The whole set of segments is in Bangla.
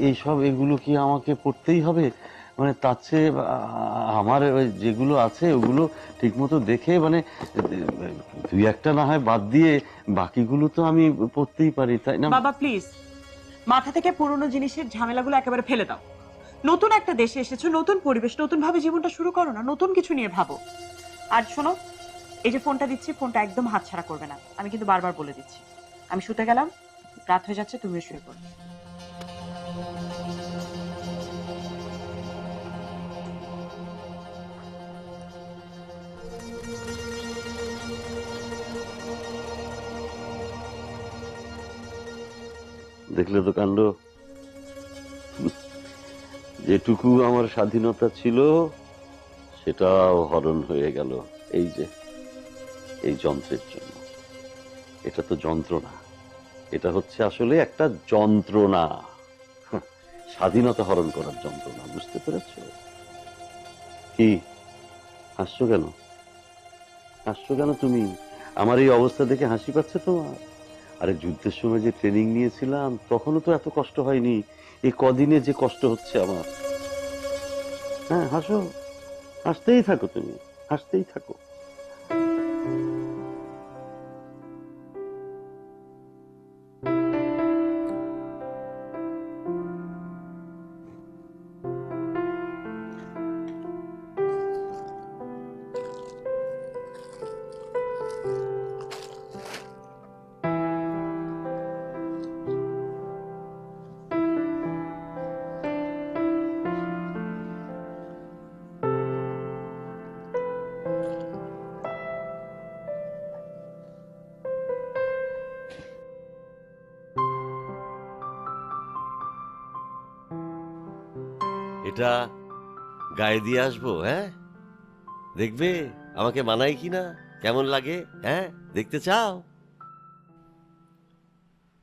এইসব এগুলো কি আমাকে পড়তেই হবে? মানে তার চেয়ে আমার ওই যেগুলো আছে ওগুলো ঠিকমতো দেখে মানে দুই একটা না হয় বাদ দিয়ে বাকিগুলো তো আমি পড়তেই পারি, তাই না? বাবা প্লিজ, মাথা থেকে পুরনো জিনিসের ঝামেলাগুলো একেবারে ফেলে দাও। নতুন একটা দেশে এসেছো, নতুন পরিবেশ, নতুন ভাবে জীবনটা শুরু করো না, নতুন কিছু নিয়ে ভাবো। আর শোনো, এই যে ফোনটা দিচ্ছি, ফোনটা একদম হাতছাড়া করবে না, আমি কিন্তু বারবার বলে দিচ্ছি। আমি শুতে গেলাম, রাত হয়ে যাচ্ছে, তুমিও শুয়ে পড়ো। দেখলে তো কাণ্ড, যেটুকু আমার স্বাধীনতা ছিল সেটাও হরণ হয়ে গেল এই যে এই যন্ত্রের জন্য। এটা তো যন্ত্রণা, এটা হচ্ছে আসলে একটা যন্ত্রণা, স্বাধীনতা হরণ করার যন্ত্রণা, বুঝতে পেরেছ? কি হাসছো কেন? হাসছো কেন তুমি? আমার এই অবস্থা দেখে হাসি পাচ্ছে তোমার? আরে যুদ্ধের সময় যে ট্রেনিং নিয়েছিলাম তখনও তো এত কষ্ট হয়নি, এই কদিনে যে কষ্ট হচ্ছে আমার। হ্যাঁ হাসো, হাসতেই থাকো, তুমি হাসতেই থাকো। এটা গায়ে দিয়ে আসবো, হ্যাঁ? দেখবে আমাকে মানায় কিনা, কেমন লাগে, হ্যাঁ? দেখতে চাও?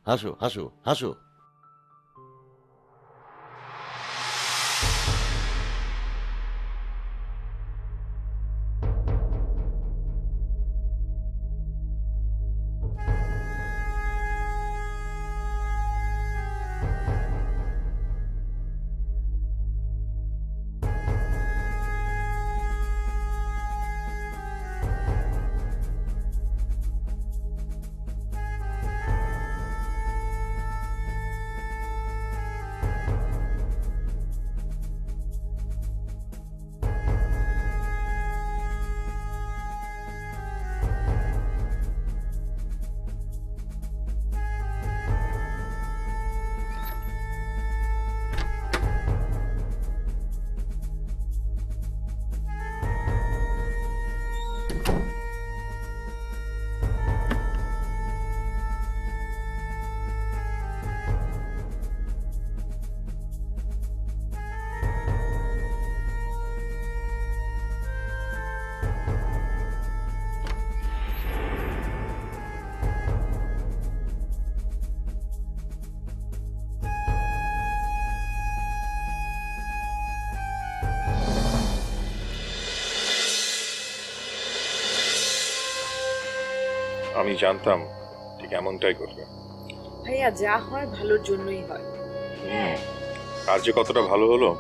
হাসো হাসো হাসো। আমি জানতাম ঠিক এমনটাই করবে। ভাইয়া, যা হয় ভালোর জন্যই হয়। আর যে কতটা ভালো হলো।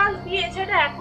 কাজ দিয়ে, সেটা এখন